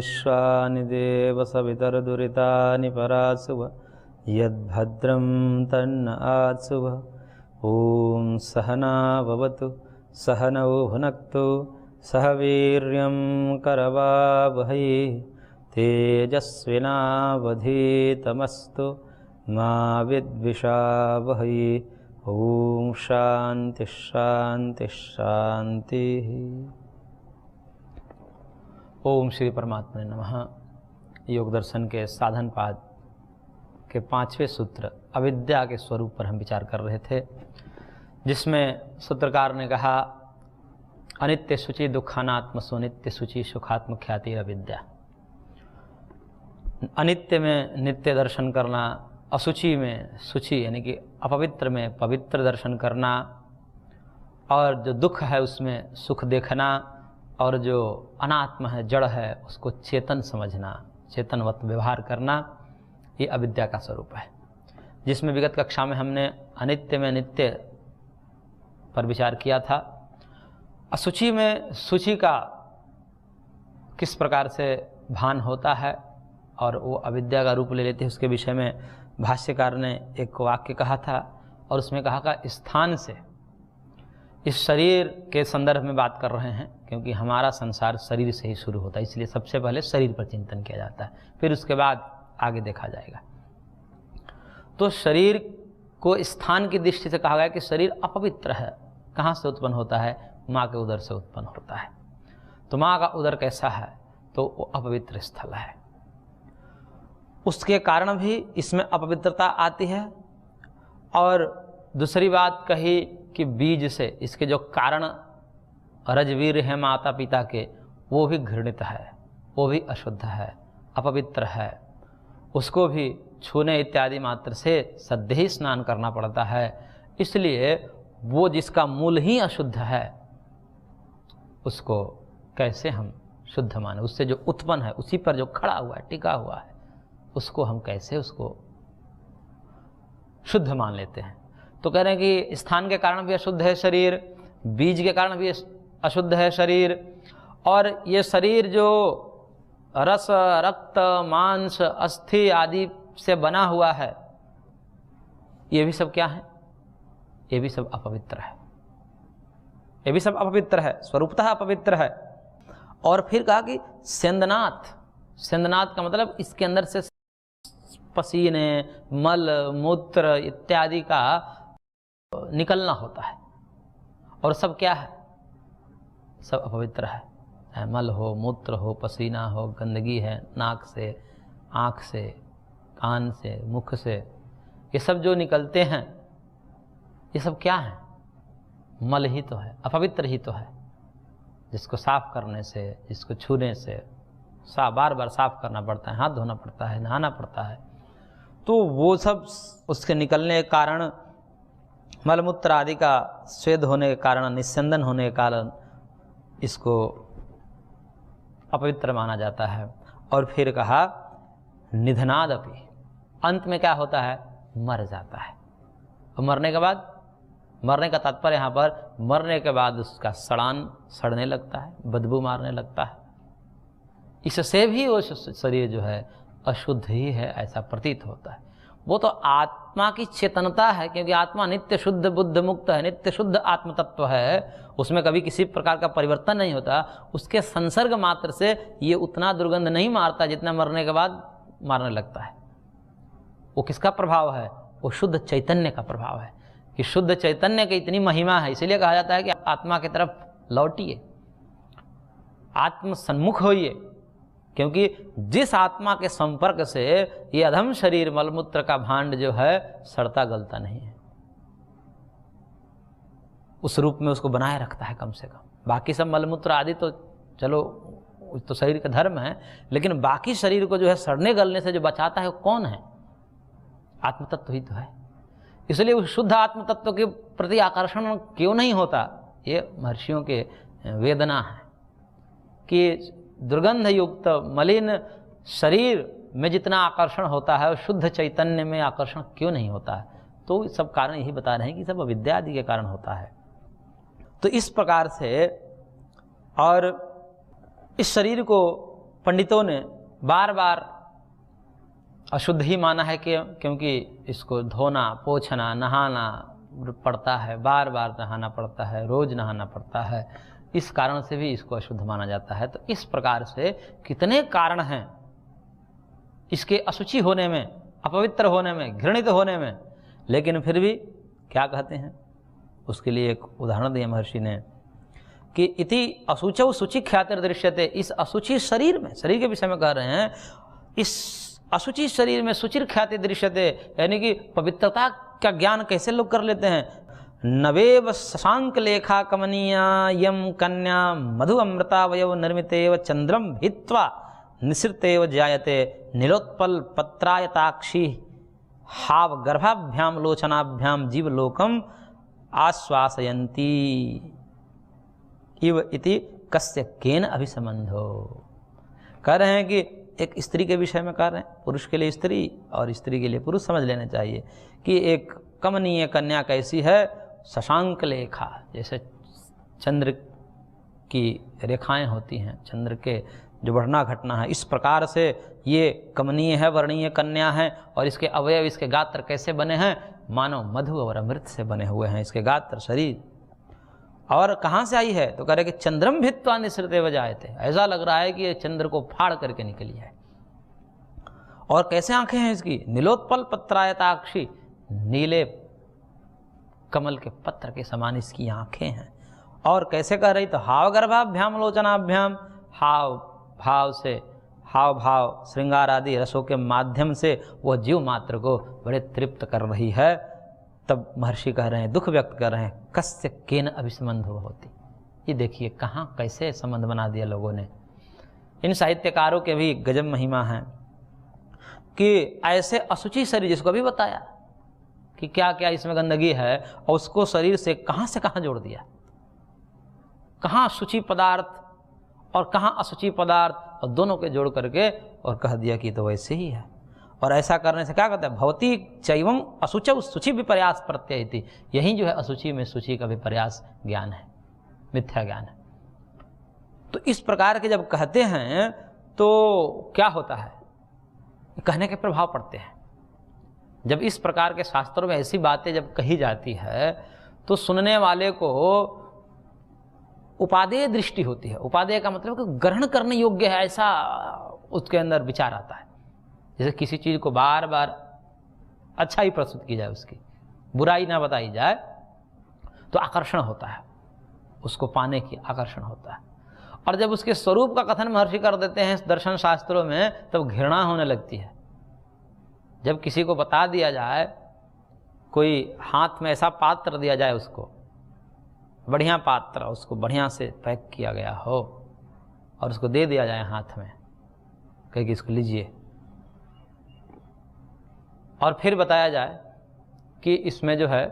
विश्वानि देव सवितर्दुरितानि परासुव यद्भद्रं तन्न आत्सुव। ॐ सहना भवतु सहनौ भुनक्तु सह वीर्यं करवावहै तेजस्विनावधीतमस्तु मा विद्विषावहै। ओम शांति शांति शांति। ओम श्री परमात्मा नमः। योग दर्शन के साधन पाद के 5वें सूत्र अविद्या के स्वरूप पर हम विचार कर रहे थे, जिसमें सूत्रकार ने कहा अनित्य शुचि दुखानात्मसो नित्य शुचि सुखात्म ख्याति अविद्या। अनित्य में नित्य दर्शन करना, असुचि में शुचि यानी कि अपवित्र में पवित्र दर्शन करना, और जो दुख है उसमें सुख देखना, और जो अनात्म है जड़ है उसको चेतन समझना, चेतनवत व्यवहार करना, ये अविद्या का स्वरूप है। जिसमें विगत कक्षा में हमने अनित्य में नित्य पर विचार किया था। असुचि में शुचि का किस प्रकार से भान होता है और वो अविद्या का रूप ले लेते हैं, उसके विषय में भाष्यकार ने एक वाक्य कहा था, और उसमें कहा का स्थान से, इस शरीर के संदर्भ में बात कर रहे हैं, क्योंकि हमारा संसार शरीर से ही शुरू होता है, इसलिए सबसे पहले शरीर पर चिंतन किया जाता है, फिर उसके बाद आगे देखा जाएगा। तो शरीर को स्थान की दृष्टि से कहा गया कि शरीर अपवित्र है। कहाँ से उत्पन्न होता है? माँ के उदर से उत्पन्न होता है। तो माँ का उदर कैसा है? तो वो अपवित्र स्थल है। उसके कारण भी इसमें अपवित्रता आती है। और दूसरी बात कही कि बीज से, इसके जो कारण रजवीर है माता पिता के, वो भी घृणित है, वो भी अशुद्ध है, अपवित्र है। उसको भी छूने इत्यादि मात्र से सद्य ही स्नान करना पड़ता है। इसलिए वो जिसका मूल ही अशुद्ध है उसको कैसे हम शुद्ध माने? उससे जो उत्पन्न है, उसी पर जो खड़ा हुआ है, टिका हुआ है, उसको हम कैसे उसको शुद्ध मान लेते हैं? तो कह रहे हैं कि स्थान के कारण भी अशुद्ध है शरीर, बीज के कारण भी अशुद्ध है शरीर, और ये शरीर जो रस रक्त मांस अस्थि आदि से बना हुआ है, ये भी सब क्या है? ये भी सब अपवित्र है। ये भी सब अपवित्र है, स्वरूपतः अपवित्र है। और फिर कहा कि सेंदनाथ, सेंदनाथ का मतलब इसके अंदर से पसीने मल मूत्र इत्यादि का निकलना होता है, और सब क्या है? सब अपवित्र है। मल हो, मूत्र हो, पसीना हो, गंदगी है, नाक से, आँख से, कान से, मुख से, ये सब जो निकलते हैं, ये सब क्या है? मल ही तो है, अपवित्र ही तो है। जिसको साफ करने से, जिसको छूने से बार बार साफ करना पड़ता है, हाथ धोना पड़ता है, नहाना पड़ता है, तो वो सब उसके निकलने के कारण, मलमूत्र आदि का स्वेद होने के कारण, निस्संदन होने के कारण इसको अपवित्र माना जाता है। और फिर कहा निधनादपि, अंत में क्या होता है? मर जाता है। और मरने के बाद, मरने का तात्पर्य यहाँ पर मरने के बाद उसका सड़ान सड़ने लगता है, बदबू मारने लगता है। इससे भी वो शरीर जो है अशुद्ध ही है, ऐसा प्रतीत होता है। वो तो आत्मा की चेतनता है, क्योंकि आत्मा नित्य शुद्ध बुद्ध मुक्त है, नित्य शुद्ध आत्म तत्व है, उसमें कभी किसी प्रकार का परिवर्तन नहीं होता। उसके संसर्ग मात्र से ये उतना दुर्गंध नहीं मारता जितना मरने के बाद मारने लगता है। वो किसका प्रभाव है? वो शुद्ध चैतन्य का प्रभाव है, कि शुद्ध चैतन्य की इतनी महिमा है। इसीलिए कहा जाता है कि आत्मा की तरफ लौटिए, आत्म सन्मुख होइए, क्योंकि जिस आत्मा के संपर्क से ये अधम शरीर मलमूत्र का भांड जो है सड़ता गलता नहीं है, उस रूप में उसको बनाए रखता है कम से कम। बाकी सब मलमूत्र आदि तो चलो तो शरीर का धर्म है, लेकिन बाकी शरीर को जो है सड़ने गलने से जो बचाता है वो कौन है? आत्म तत्व ही तो है। इसलिए उस शुद्ध आत्म तत्व के प्रति आकर्षण क्यों नहीं होता? ये महर्षियों के वेदना है कि दुर्गंध युक्त मलिन शरीर में जितना आकर्षण होता है, शुद्ध चैतन्य में आकर्षण क्यों नहीं होता है? तो सब कारण यही बता रहे हैं कि सब अविद्या आदि के कारण होता है। तो इस प्रकार से, और इस शरीर को पंडितों ने बार बार अशुद्ध ही माना है कि क्योंकि इसको धोना, पोंछना, नहाना पड़ता है, बार बार नहाना पड़ता है, रोज नहाना पड़ता है, इस कारण से भी इसको अशुद्ध माना जाता है। तो इस प्रकार से कितने कारण हैं इसके अशुचि होने में, अपवित्र होने में, घृणित होने में, लेकिन फिर भी क्या कहते हैं, उसके लिए एक उदाहरण दिया महर्षि ने कि इति अशुचौ शुचि ख्यातिर दृश्यते। इस अशुचि शरीर में, शरीर के विषय में कह रहे हैं, इस अशुचि शरीर में शुचिर ख्याति दृश्यते, यानी कि पवित्रता का ज्ञान कैसे लोग कर लेते हैं। नवेव शशांक लेखा कमनीया यम कन्या मधु अमृतावयव निर्मितेव चंद्रम भित्वा निसृतेव जायते नीलोत्पल पत्रायताक्षी हाव गर्भाभ्याम लोचनाभ्याम जीवलोकम आश्वासयन्ती इव इति कस्य केन अभिसंबंधो। कह रहे हैं कि एक स्त्री के विषय में कह रहे हैं, पुरुष के लिए स्त्री और स्त्री के लिए पुरुष समझ लेना चाहिए कि एक कमनीय कन्या कैसी है, शशांक लेखा, जैसे चंद्र की रेखाएं होती हैं, चंद्र के जो बढ़ना घटना है, इस प्रकार से ये कमनीय है, वर्णीय कन्या है। और इसके अवयव, इसके गात्र कैसे बने हैं, मानो मधु और अमृत से बने हुए हैं इसके गात्र, शरीर। और कहाँ से आई है, तो कह रहे कि चंद्रम भित्वा निसृते वजायते, ऐसा लग रहा है कि ये चंद्र को फाड़ करके निकली है। और कैसे आंखें हैं इसकी, नीलोत्पल पत्रायताक्षी, नीले कमल के पत्र के समान इसकी आंखें हैं। और कैसे कह रही, तो हाव गर्भाभ्याम लोचनाभ्याम, हाव भाव से, हाव भाव श्रृंगार आदि रसों के माध्यम से वह जीव मात्र को बड़े तृप्त कर रही है। तब महर्षि कह रहे हैं, दुख व्यक्त कर रहे हैं, कस्य केन अभिसंबंधो होती। ये देखिए कहाँ कैसे संबंध बना दिया लोगों ने। इन साहित्यकारों के भी गजब महिमा है कि ऐसे अशुचि शरीर, जिसको भी बताया कि क्या क्या इसमें गंदगी है, और उसको शरीर से कहाँ जोड़ दिया, कहाँ शुचि पदार्थ और कहाँ अशुचि पदार्थ, और दोनों के जोड़ करके और कह दिया कि तो वैसे ही है। और ऐसा करने से क्या कहते हैं, भवती चैवम अशुचौ शुचि विपर्यास प्रत्ययति। यही जो है अशुचि में शुचि का विपर्यास ज्ञान है, मिथ्या ज्ञान है। तो इस प्रकार के जब कहते हैं तो क्या होता है, कहने के प्रभाव पड़ते हैं। जब इस प्रकार के शास्त्रों में ऐसी बातें जब कही जाती है तो सुनने वाले को उपादेय दृष्टि होती है। उपादेय का मतलब कि ग्रहण करने योग्य है, ऐसा उसके अंदर विचार आता है। जैसे किसी चीज़ को बार बार अच्छा ही प्रस्तुत की जाए, उसकी बुराई ना बताई जाए, तो आकर्षण होता है, उसको पाने की आकर्षण होता है। और जब उसके स्वरूप का कथन महर्षि कर देते हैं दर्शन शास्त्रों में, तब घृणा होने लगती है। जब किसी को बता दिया जाए, कोई हाथ में ऐसा पात्र दिया जाए, उसको बढ़िया पात्र, उसको बढ़िया से पैक किया गया हो, और उसको दे दिया जाए हाथ में, कहे कि इसको लीजिए, और फिर बताया जाए कि इसमें जो है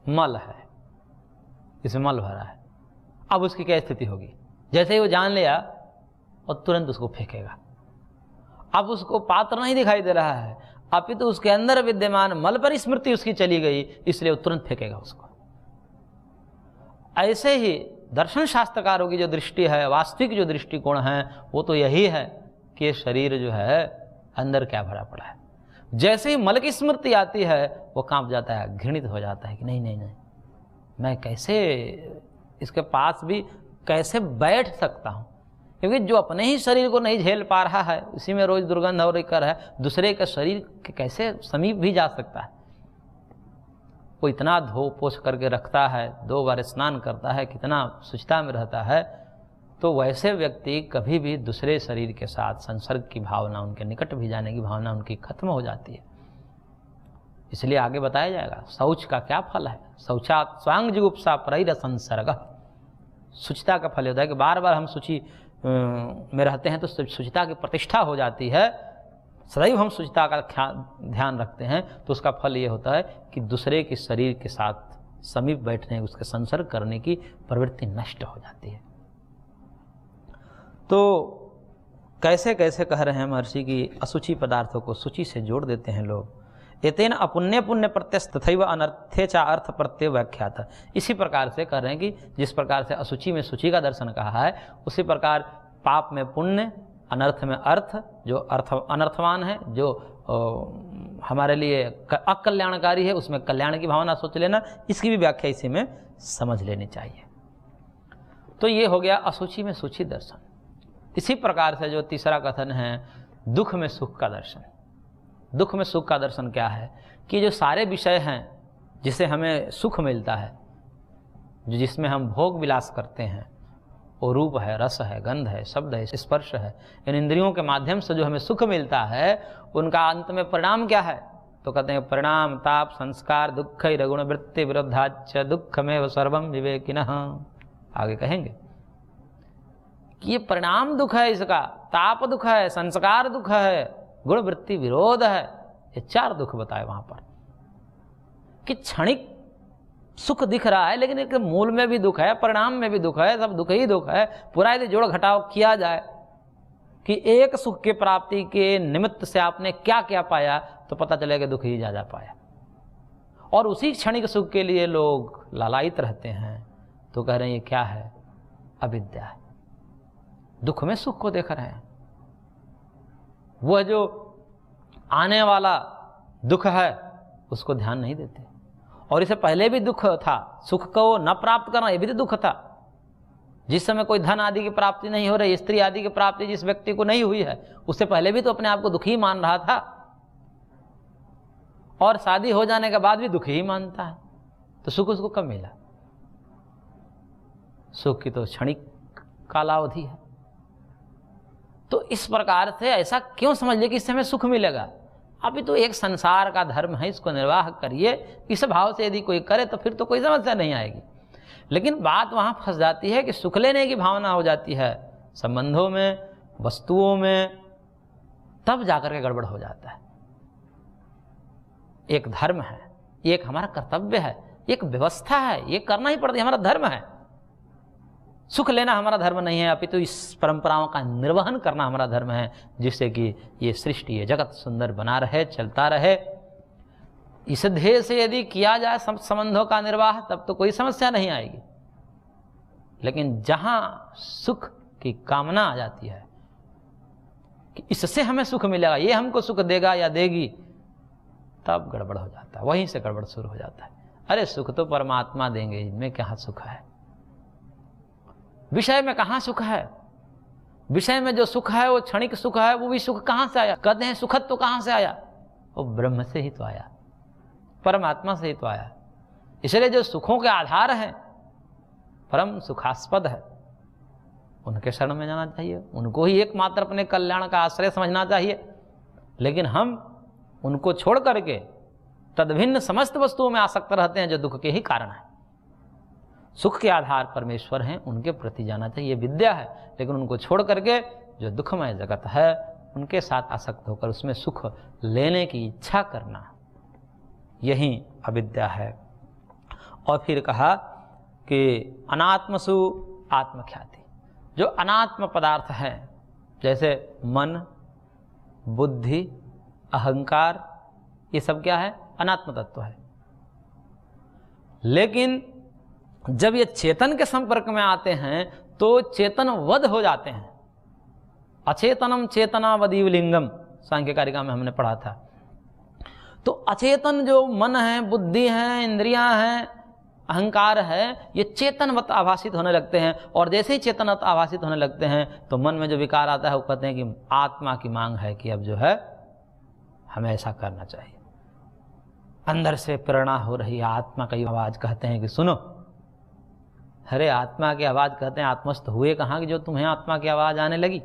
मल है, इसमें मल भरा है। अब उसकी क्या स्थिति होगी, जैसे ही वो जान लिया और तुरंत उसको फेंकेगा। अब उसको पात्र नहीं दिखाई दे रहा है, अपितु उसके अंदर विद्यमान मल पर स्मृति उसकी चली गई, इसलिए वो तुरंत फेंकेगा उसको। ऐसे ही दर्शन शास्त्रकारों की जो दृष्टि है, वास्तविक जो दृष्टिकोण है, वो तो यही है कि ये शरीर जो है अंदर क्या भरा पड़ा है। जैसे ही मल की स्मृति आती है, वो कांप जाता है, घृणित हो जाता है कि नहीं नहीं नहीं, मैं कैसे इसके पास भी कैसे बैठ सकता हूँ, क्योंकि जो अपने ही शरीर को नहीं झेल पा रहा है, उसी में रोज दुर्गंध हो रही कर है, दूसरे के शरीर के कैसे समीप भी जा सकता है। वो इतना धो पोछ करके रखता है, 2 बार स्नान करता है, कितना शुचिता में रहता है, तो वैसे व्यक्ति कभी भी दूसरे शरीर के साथ संसर्ग की भावना, उनके निकट भी जाने की भावना उनकी खत्म हो जाती है। इसलिए आगे बताया जाएगा शौच का क्या फल है। शौचा स्वांग जुगुप्सा परैर संसर्ग। शुचिता का फल होता है कि बार बार हम शुचि में रहते हैं तो शुचिता की प्रतिष्ठा हो जाती है, सदैव हम शुचिता का ध्यान रखते हैं, तो उसका फल ये होता है कि दूसरे के शरीर के साथ समीप बैठने, उसके संसर्ग करने की प्रवृत्ति नष्ट हो जाती है। तो कैसे कैसे कह रहे हैं महर्षि की अशुचि पदार्थों को शुचि से जोड़ देते हैं लोग। एतेन अपुण्य पुण्य प्रत्यस्त तथैव अनर्थे चा अर्थ प्रत्यय व्याख्यात। इसी प्रकार से कह रहे हैं कि जिस प्रकार से अशुचि में शुचि का दर्शन कहा है, उसी प्रकार पाप में पुण्य, अनर्थ में अर्थ, जो अनर्थवान है, जो हमारे लिए अकल्याणकारी है, उसमें कल्याण की भावना सोच लेना। इसकी भी व्याख्या इसी में समझ लेनी चाहिए। तो ये हो गया असूची में सूची दर्शन। इसी प्रकार से जो तीसरा कथन है, दुख में सुख का दर्शन। दुख में सुख का दर्शन क्या है कि जो सारे विषय हैं जिसे हमें सुख मिलता है, जो जिसमें हम भोग विलास करते हैं, वो रूप है, रस है, गंध है, शब्द है, स्पर्श है, इन इंद्रियों के माध्यम से जो हमें सुख मिलता है, उनका अंत में परिणाम क्या है? तो कहते हैं परिणाम ताप संस्कार दुख रगुण वृत्ति विरुद्धाच दुखमेव सर्वम विवेकिनः। आगे कहेंगे कि ये परिणाम दुख है, इसका ताप दुख है, संस्कार दुख है, गुण वृत्ति विरोध है। ये 4 दुख बताए वहां पर कि क्षणिक सुख दिख रहा है, लेकिन एक मूल में भी दुख है, परिणाम में भी दुख है, सब दुख ही दुख है। पूरा यदि जोड़ घटाव किया जाए कि एक सुख की प्राप्ति के निमित्त से आपने क्या क्या पाया, तो पता चलेगा दुख ही ज्यादा पाया। और उसी क्षणिक सुख के लिए लोग लालायित रहते हैं। तो कह रहे हैं ये क्या है? अविद्या है। दुख में सुख को देख रहे हैं। वह जो आने वाला दुख है उसको ध्यान नहीं देते। और इससे पहले भी दुख था, सुख को न प्राप्त करना, ये भी तो दुख था। जिस समय कोई धन आदि की प्राप्ति नहीं हो रही, स्त्री आदि की प्राप्ति जिस व्यक्ति को नहीं हुई है, उससे पहले भी तो अपने आप को दुखी मान रहा था, और शादी हो जाने के बाद भी दुखी ही मानता है। तो सुख उसको कब मिला? सुख की तो क्षणिक कालावधि है। तो इस प्रकार से ऐसा क्यों समझ ले कि इससे हमें सुख मिलेगा? अभी तो एक संसार का धर्म है, इसको निर्वाह करिए। इस भाव से यदि कोई करे तो फिर तो कोई समस्या नहीं आएगी। लेकिन बात वहां फंस जाती है कि सुख लेने की भावना हो जाती है संबंधों में, वस्तुओं में, तब जाकर के गड़बड़ हो जाता है। एक धर्म है, एक हमारा कर्तव्य है, एक व्यवस्था है, ये करना ही पड़ता है, हमारा धर्म है। सुख लेना हमारा धर्म नहीं है, अपितु इस परंपराओं का निर्वहन करना हमारा धर्म है, जिससे कि ये सृष्टि, ये जगत सुंदर बना रहे, चलता रहे। इस ध्येय से यदि किया जाए संबंधों का निर्वाह, तब तो कोई समस्या नहीं आएगी। लेकिन जहां सुख की कामना आ जाती है कि इससे हमें सुख मिलेगा, ये हमको सुख देगा या देगी, तब गड़बड़ हो जाता है। वहीं से गड़बड़ शुरू हो जाता है। अरे सुख तो परमात्मा देंगे, इनमें कहाँ सुख है? विषय में कहाँ सुख है? विषय में जो सुख है वो क्षणिक सुख है। वो भी सुख कहाँ से आया? कहते हैं सुखद तो कहाँ से आया? वो ब्रह्म से ही तो आया, परमात्मा से ही तो आया। इसलिए जो सुखों के आधार हैं, परम सुखास्पद है, उनके शरण में जाना चाहिए, उनको ही एकमात्र अपने कल्याण का आश्रय समझना चाहिए। लेकिन हम उनको छोड़ करके तदभिन्न समस्त वस्तुओं में आसक्त रहते हैं, जो दुख के ही कारण है। सुख के आधार परमेश्वर हैं, उनके प्रति जाना चाहिए, विद्या है। लेकिन उनको छोड़ करके जो दुखमय जगत है, उनके साथ आसक्त होकर उसमें सुख लेने की इच्छा करना, यही अविद्या है। और फिर कहा कि अनात्मसु आत्मख्याति। जो अनात्म पदार्थ हैं, जैसे मन, बुद्धि, अहंकार, ये सब क्या है? अनात्म तत्व है। लेकिन जब ये चेतन के संपर्क में आते हैं तो चेतन वध हो जाते हैं। अचेतनम चेतनावदीव लिंगम सांख्य कारिका में हमने पढ़ा था। तो अचेतन जो मन है, बुद्धि है, इंद्रियां हैं, अहंकार है, ये चेतनवत आभासित होने लगते हैं। और जैसे ही चेतनवत आभासित होने लगते हैं तो मन में जो विकार आता है वो कहते हैं कि आत्मा की मांग है कि अब जो है हमें ऐसा करना चाहिए। अंदर से प्रेरणा हो रही है, आत्मा की आवाज कहते हैं कि सुनो। अरे आत्मा की आवाज कहते हैं, आत्मस्थ हुए कहाँ कि जो तुम्हें आत्मा की आवाज आने लगी?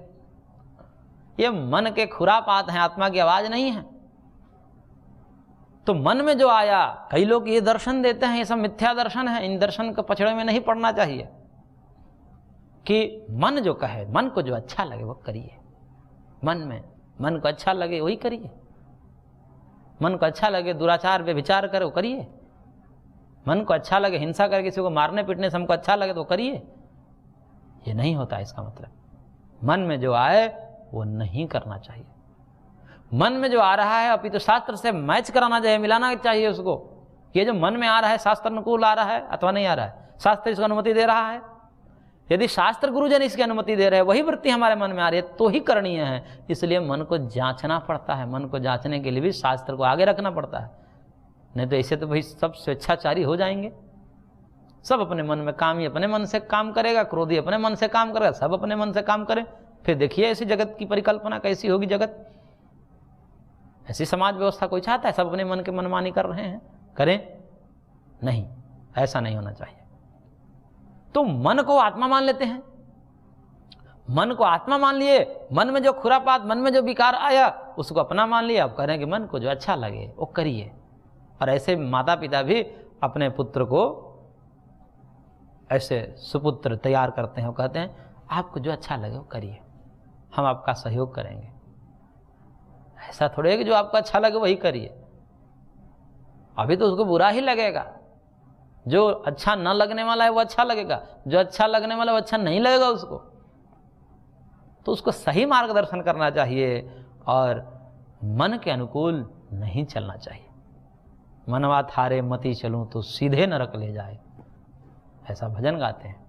ये मन के खुरापात हैं, आत्मा की आवाज नहीं है। तो मन में जो आया, कई लोग ये दर्शन देते हैं, ये सब मिथ्या दर्शन है। इन दर्शन के पछड़े में नहीं पड़ना चाहिए कि मन जो कहे, मन को जो अच्छा लगे वो करिए। मन को अच्छा लगे वही करिए। मन को अच्छा लगे दुराचार व्यभिचार करे वो करिए। मन को अच्छा लगे हिंसा करके किसी को मारने पीटने से हमको अच्छा लगे तो करिए। ये नहीं होता इसका मतलब। मन में जो आए वो नहीं करना चाहिए। मन में जो आ रहा है अभी तो शास्त्र से मैच कराना चाहिए, मिलाना चाहिए उसको। ये जो मन में आ रहा है शास्त्र अनुकूल आ रहा है अथवा नहीं आ रहा है, शास्त्र इसको अनुमति दे रहा है यदि शास्त्र गुरुजन इसकी अनुमति दे रहे हैं, वही वृत्ति हमारे मन में आ रही है, तो ही करणीय है। इसलिए मन को जांचना पड़ता है। मन को जांचने के लिए भी शास्त्र को आगे रखना पड़ता है, नहीं तो ऐसे तो भाई सब स्वेच्छाचारी हो जाएंगे। सब अपने मन में, कामी अपने मन से काम करेगा, क्रोधी अपने मन से काम करेगा, सब अपने मन से काम करें, फिर देखिए ऐसी जगत की परिकल्पना कैसी होगी। जगत ऐसी समाज व्यवस्था कोई चाहता है? सब अपने मन के मनमानी कर रहे हैं, करें नहीं, ऐसा नहीं होना चाहिए। तो मन को आत्मा मान लेते हैं। मन को आत्मा मान लिए, मन में जो खुरापात, मन में जो विकार आया उसको अपना मान लिया। अब कह रहे हैं कि मन को जो अच्छा लगे वो करिए। और ऐसे माता पिता भी अपने पुत्र को ऐसे सुपुत्र तैयार करते हैं। वो कहते हैं आपको जो अच्छा लगे वो करिए, हम आपका सहयोग करेंगे। ऐसा थोड़े है कि जो आपको अच्छा लगे वही करिए। अभी तो उसको बुरा ही लगेगा। जो अच्छा न लगने वाला है वो अच्छा लगेगा, जो अच्छा लगने वाला है वो अच्छा नहीं लगेगा उसको। तो उसको सही मार्गदर्शन करना चाहिए और मन के अनुकूल नहीं चलना चाहिए। मनवा थारे मति चलूं तो सीधे नरक ले जाए, ऐसा भजन गाते हैं।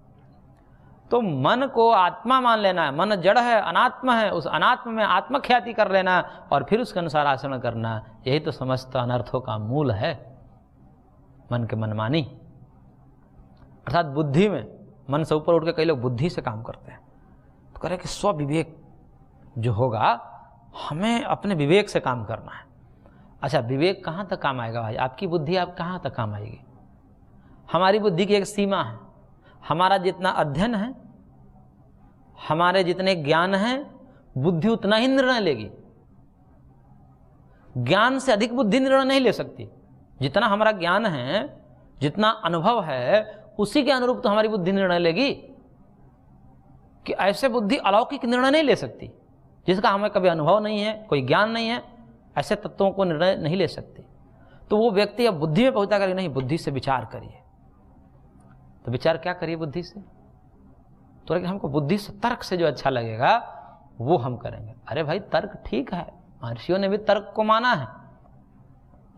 तो मन को आत्मा मान लेना है। मन जड़ है, अनात्म है, उस अनात्म में आत्मख्याति कर लेना और फिर उसके अनुसार आचरण करना, यही तो समस्त अनर्थों का मूल है। मन के मनमानी अर्थात बुद्धि में, मन से ऊपर उठ के कई लोग बुद्धि से काम करते हैं। तो कह रहे कि स्व विवेक जो होगा, हमें अपने विवेक से काम करना है। अच्छा, विवेक कहाँ तक काम आएगा भाई? आपकी बुद्धि आप कहाँ तक काम आएगी? हमारी बुद्धि की एक सीमा है। हमारा जितना अध्ययन है, हमारे जितने ज्ञान हैं, बुद्धि उतना ही निर्णय लेगी। ज्ञान से अधिक बुद्धि निर्णय नहीं ले सकती। जितना हमारा ज्ञान है, जितना अनुभव है, उसी के अनुरूप तो हमारी बुद्धि निर्णय लेगी। कि ऐसे बुद्धि अलौकिक निर्णय नहीं ले सकती, जिसका हमें कभी अनुभव नहीं है, कोई ज्ञान नहीं है, ऐसे तत्वों को निर्णय नहीं ले सकती। तो वो व्यक्ति अब बुद्धि में पहुंचा करेगा, नहीं बुद्धि से विचार करिए। तो विचार क्या करिए बुद्धि से? तो हमको बुद्धि से, तर्क से जो अच्छा लगेगा वो हम करेंगे। अरे भाई तर्क ठीक है, महर्षियों ने भी तर्क को माना है,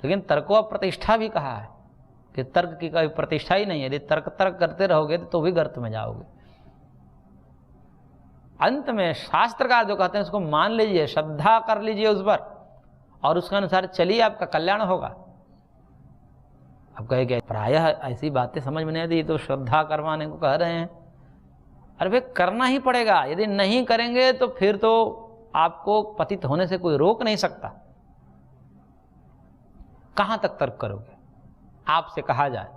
लेकिन तर्क को प्रतिष्ठा भी कहा है कि तर्क की कोई प्रतिष्ठा ही नहीं है। यदि तर्क करते रहोगे तो भी गर्त में जाओगे। अंत में शास्त्रकार जो कहते हैं उसको मान लीजिए, श्रद्धा कर लीजिए उस पर और उसके अनुसार चलिए, आपका कल्याण होगा। अब कहेंगे प्रायः ऐसी बातें समझ में नहीं आती, तो श्रद्धा करवाने को कह रहे हैं। अरे भाई करना ही पड़ेगा, यदि नहीं करेंगे तो फिर तो आपको पतित होने से कोई रोक नहीं सकता। कहां तक तर्क करोगे? आपसे कहा जाए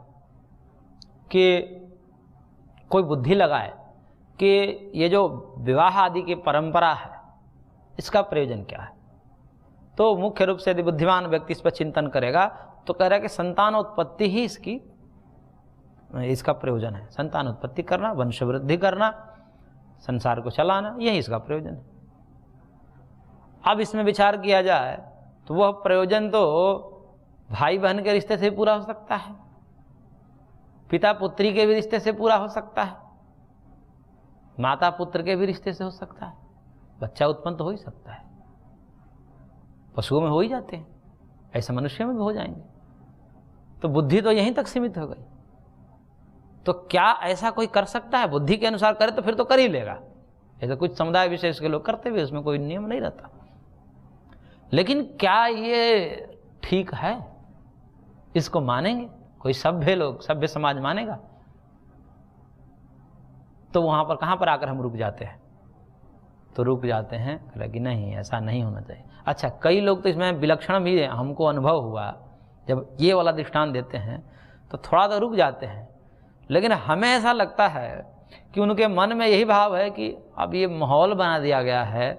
कि कोई बुद्धि लगाए कि ये जो विवाह आदि की परंपरा है इसका प्रयोजन क्या है, तो मुख्य रूप से यदि बुद्धिमान व्यक्ति इस पर चिंतन करेगा तो कह रहा है कि संतानोत्पत्ति ही इसका प्रयोजन है। संतान उत्पत्ति करना, वंश वृद्धि करना, संसार को चलाना, यही इसका प्रयोजन है। अब इसमें विचार किया जाए तो वह प्रयोजन तो भाई बहन के रिश्ते से पूरा हो सकता है, पिता पुत्री के भी रिश्ते से पूरा हो सकता है, माता पुत्र के भी रिश्ते से हो सकता है, बच्चा उत्पन्न तो हो ही सकता है। पशुओं में हो ही जाते हैं, ऐसे मनुष्य में भी हो जाएंगे। तो बुद्धि तो यहीं तक सीमित हो गई। तो क्या ऐसा कोई कर सकता है? बुद्धि के अनुसार करे तो फिर तो कर ही लेगा। ऐसा कुछ समुदाय विशेष के लोग करते भी, उसमें कोई नियम नहीं रहता। लेकिन क्या ये ठीक है? इसको मानेंगे? कोई सभ्य लोग, सभ्य समाज मानेगा? तो वहां पर कहां पर आकर हम रुक जाते हैं? तो रुक जाते हैं कि नहीं, ऐसा नहीं होना चाहिए। अच्छा, कई लोग तो इसमें विलक्षण भी है, हमको अनुभव हुआ, जब ये वाला दृष्टांत देते हैं तो थोड़ा तो रुक जाते हैं। लेकिन हमें ऐसा लगता है कि उनके मन में यही भाव है कि अब ये माहौल बना दिया गया है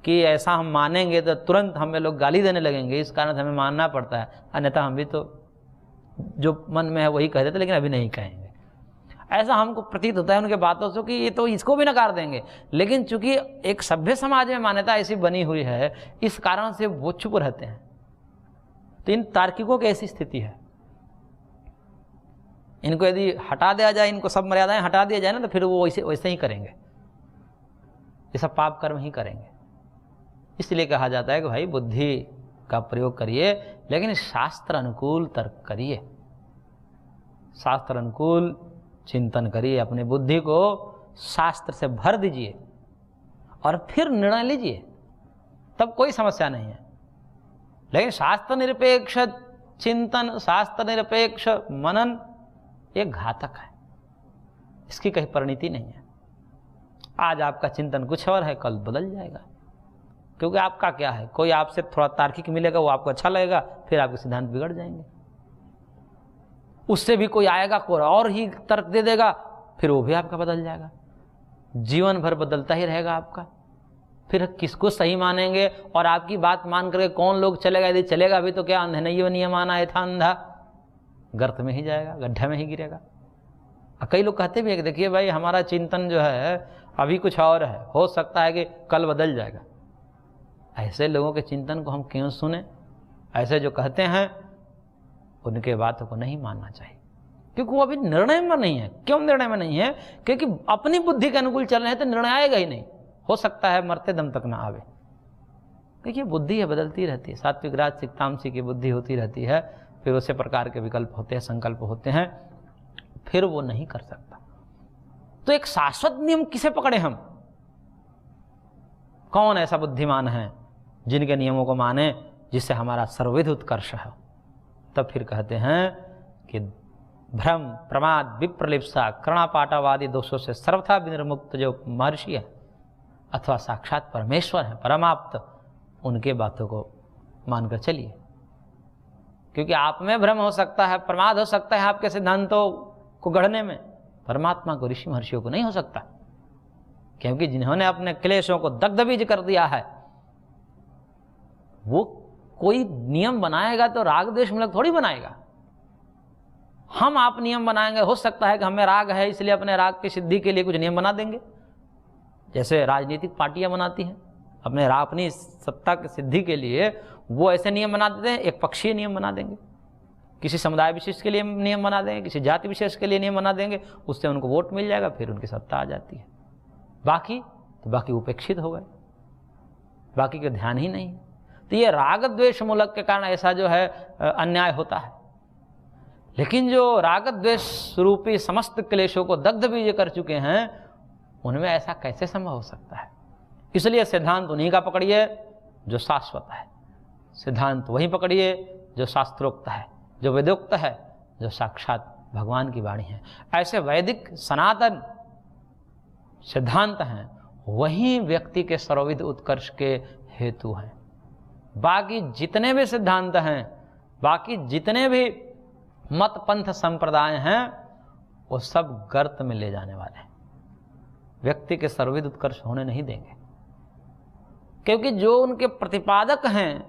कि ऐसा हम मानेंगे तो तुरंत हमें लोग गाली देने लगेंगे, इस कारण हमें मानना पड़ता है, अन्यथा हम भी तो जो मन में है वही कह देते, लेकिन अभी नहीं कहेंगे। ऐसा हमको प्रतीत होता है उनके बातों से कि ये तो इसको भी नकार देंगे। लेकिन चूंकि एक सभ्य समाज में मान्यता ऐसी बनी हुई है, इस कारण से वो चुप रहते हैं। तो इन तार्किकों की ऐसी स्थिति है। इनको यदि हटा दिया जाए, इनको सब मर्यादाएं हटा दिया जाए ना, तो फिर वो वैसे ही करेंगे, ये सब पाप कर्म ही करेंगे। इसलिए कहा जाता है कि भाई बुद्धि का प्रयोग करिए, लेकिन शास्त्र अनुकूल तर्क करिए, शास्त्र अनुकूल चिंतन करिए, अपनी बुद्धि को शास्त्र से भर दीजिए और फिर निर्णय लीजिए, तब कोई समस्या नहीं है। लेकिन शास्त्र निरपेक्ष चिंतन, शास्त्र निरपेक्ष मनन ये घातक है, इसकी कहीं परिणति नहीं है। आज आपका चिंतन कुछ और है, कल बदल जाएगा, क्योंकि आपका क्या है, कोई आपसे थोड़ा तार्किक मिलेगा, वो आपको अच्छा लगेगा, फिर आपके सिद्धांत बिगड़ जाएंगे। उससे भी कोई आएगा, कोई और ही तर्क दे देगा, फिर वो भी आपका बदल जाएगा। जीवन भर बदलता ही रहेगा आपका। फिर किसको सही मानेंगे और आपकी बात मान करके कौन लोग चलेगा? यदि चलेगा भी तो क्या अंधे नहीं वो नियम आना है था, अंधा गर्त में ही जाएगा, गड्ढे में ही गिरेगा। कई लोग कहते भी है कि देखिए भाई हमारा चिंतन जो है अभी कुछ और है, हो सकता है कि कल बदल जाएगा। ऐसे लोगों के चिंतन को हम क्यों सुने? ऐसे जो कहते हैं उनके बातों को नहीं मानना चाहिए, क्योंकि वो अभी निर्णय में नहीं है। क्यों निर्णय में नहीं है? क्योंकि अपनी बुद्धि के अनुकूल चल रहे हैं तो निर्णय आएगा ही नहीं। हो सकता है मरते दम तक ना आवे। देखिए बुद्धि है, बदलती रहती है, सात्विक राजसिक तामसिक की बुद्धि होती रहती है, फिर उसे प्रकार के विकल्प होते हैं, संकल्प होते हैं, फिर वो नहीं कर सकता। तो एक शाश्वत नियम किसे पकड़े हम? कौन ऐसा बुद्धिमान है जिनके नियमों को माने, जिससे हमारा सर्वविध उत्कर्ष है? तब फिर कहते हैं कि भ्रम प्रमाद विप्रलिप्सा कर्णापाटावादी दोषों से सर्वथा विनिर्मुक्त जो महर्षि है अथवा साक्षात परमेश्वर है, परमाप्त, उनके बातों को मानकर चलिए। क्योंकि आप में भ्रम हो सकता है, प्रमाद हो सकता है आपके सिद्धांतों को गढ़ने में, परमात्मा को, ऋषि महर्षियों को नहीं हो सकता। क्योंकि जिन्होंने अपने क्लेशों को दग्ध बीज कर दिया है, वो कोई नियम बनाएगा तो राग द्वेष मूलक थोड़ी बनाएगा। हम आप नियम बनाएंगे, हो सकता है कि हमें राग है इसलिए अपने राग की सिद्धि के लिए कुछ नियम बना देंगे, जैसे राजनीतिक पार्टियां बनाती हैं अपनी सत्ता की सिद्धि के लिए। वो ऐसे नियम बना देते हैं, एक पक्षीय नियम बना देंगे, किसी समुदाय विशेष के लिए नियम बना देंगे, किसी जाति विशेष के लिए नियम बना देंगे, उससे उनको वोट मिल जाएगा, फिर उनकी सत्ता आ जाती है। बाकी उपेक्षित हो गए, बाकी का ध्यान ही नहीं। तो ये राग द्वेष मूलक के कारण ऐसा जो है अन्याय होता है। लेकिन जो राग द्वेष रूपी समस्त क्लेशों को दग्ध बीज कर चुके हैं, उनमें ऐसा कैसे संभव हो सकता है? इसलिए सिद्धांत उन्हीं का पकड़िए जो शाश्वत है, सिद्धांत वही पकड़िए जो शास्त्रोक्त है, जो वेदोक्त है, जो साक्षात भगवान की वाणी है। ऐसे वैदिक सनातन सिद्धांत हैं, वही व्यक्ति के सर्वविध उत्कर्ष के हेतु हैं। बाकी जितने भी सिद्धांत हैं, बाकी जितने भी मत पंथ संप्रदाय हैं, वो सब गर्त में ले जाने वाले हैं, व्यक्ति के सर्वविध उत्कर्ष होने नहीं देंगे। क्योंकि जो उनके प्रतिपादक हैं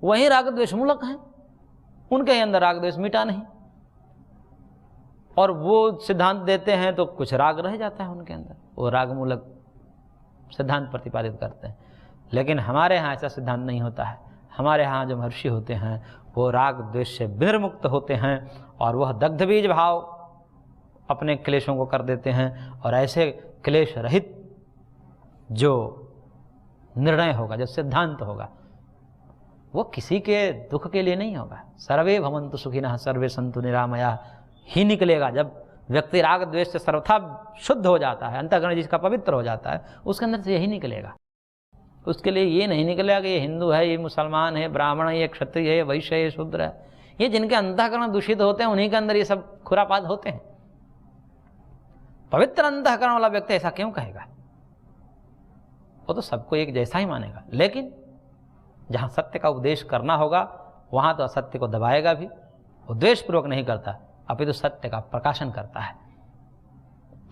वही राग द्वेष मूलक हैं, उनके अंदर राग द्वेष मिटा नहीं, और वो सिद्धांत देते हैं तो कुछ राग रह जाता है उनके अंदर, वो राग मूलक सिद्धांत प्रतिपादित करते हैं। लेकिन हमारे यहाँ ऐसा सिद्धांत नहीं होता है। हमारे यहाँ जो महर्षि होते हैं वो राग द्वेष से विनिर्मुक्त होते हैं, और वह दग्ध बीज भाव अपने क्लेशों को कर देते हैं, और ऐसे क्लेश रहित जो निर्णय होगा, जो सिद्धांत होगा, वो किसी के दुख के लिए नहीं होगा। सर्वे भवन्तु सुखिनः सर्वे सन्तु निरामया ही निकलेगा। जब व्यक्ति राग द्वेष से सर्वथा शुद्ध हो जाता है, अंतःकरण जिसका पवित्र हो जाता है, उसके अंदर से यही निकलेगा। उसके लिए ये नहीं निकलेगा कि ये हिंदू है, ये मुसलमान है, ब्राह्मण है, ये क्षत्रिय है, ये वैश्य है, ये शूद्र है। ये जिनके अंतःकरण दूषित होते हैं उन्हीं के अंदर ये सब खुरापात होते हैं। पवित्र अंतःकरण वाला व्यक्ति ऐसा क्यों कहेगा? वो तो सबको एक जैसा ही मानेगा। लेकिन जहां सत्य का उपदेश करना होगा वहां तो असत्य को दबाएगा भी, वो द्वेषपूर्वक नहीं करता, अपितु सत्य का प्रकाशन करता है।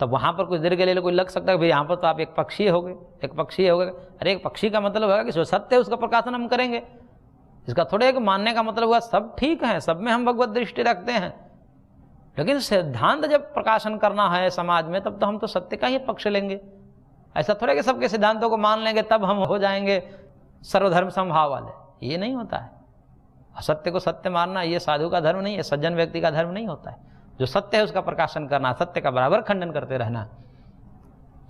तब वहां पर कुछ देर के लिए कोई लग सकता है कि यहाँ पर तो आप एक पक्षी हो गए, एक पक्षी हो गए। अरे एक पक्षी का मतलब होगा कि जो सत्य है उसका प्रकाशन हम करेंगे, इसका थोड़े एक मानने का मतलब हुआ सब ठीक है, सब में हम भगवत दृष्टि रखते हैं। लेकिन सिद्धांत जब प्रकाशन करना है समाज में, तब तो हम तो सत्य का ही पक्ष लेंगे। ऐसा थोड़े कि सबके सिद्धांतों को मान लेंगे तब हम हो जाएंगे सर्वधर्म समभाव वाले। ये नहीं होता है। असत्य को सत्य मानना ये साधु का धर्म नहीं है, सज्जन व्यक्ति का धर्म नहीं होता है। जो सत्य है उसका प्रकाशन करना, सत्य का बराबर खंडन करते रहना,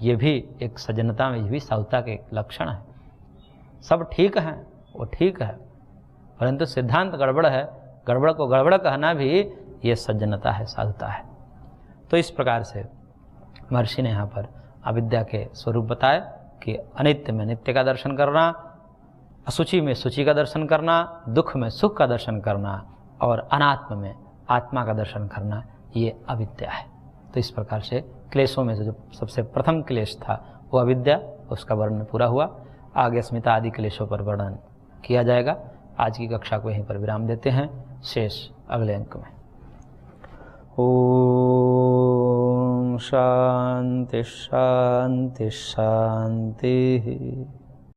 ये भी एक सज्जनता में, ये भी साधुता के लक्षण है। सब ठीक है, वो ठीक है, परंतु सिद्धांत गड़बड़ है, गड़बड़ को गड़बड़ कहना भी ये सज्जनता है, साधुता है। तो इस प्रकार से महर्षि ने यहाँ पर अविद्या के स्वरूप बताए कि अनित्य में नित्य का दर्शन करना, असुचि में शुचि का दर्शन करना, दुख में सुख का दर्शन करना और अनात्म में आत्मा का दर्शन करना, ये अविद्या है। तो इस प्रकार से क्लेशों में से जो सबसे प्रथम क्लेश था वो अविद्या, उसका वर्णन पूरा हुआ। आगे अस्मिता आदि क्लेशों पर वर्णन किया जाएगा। आज की कक्षा को यहीं पर विराम देते हैं, शेष अगले अंक में। ओम शांति शांति शांति।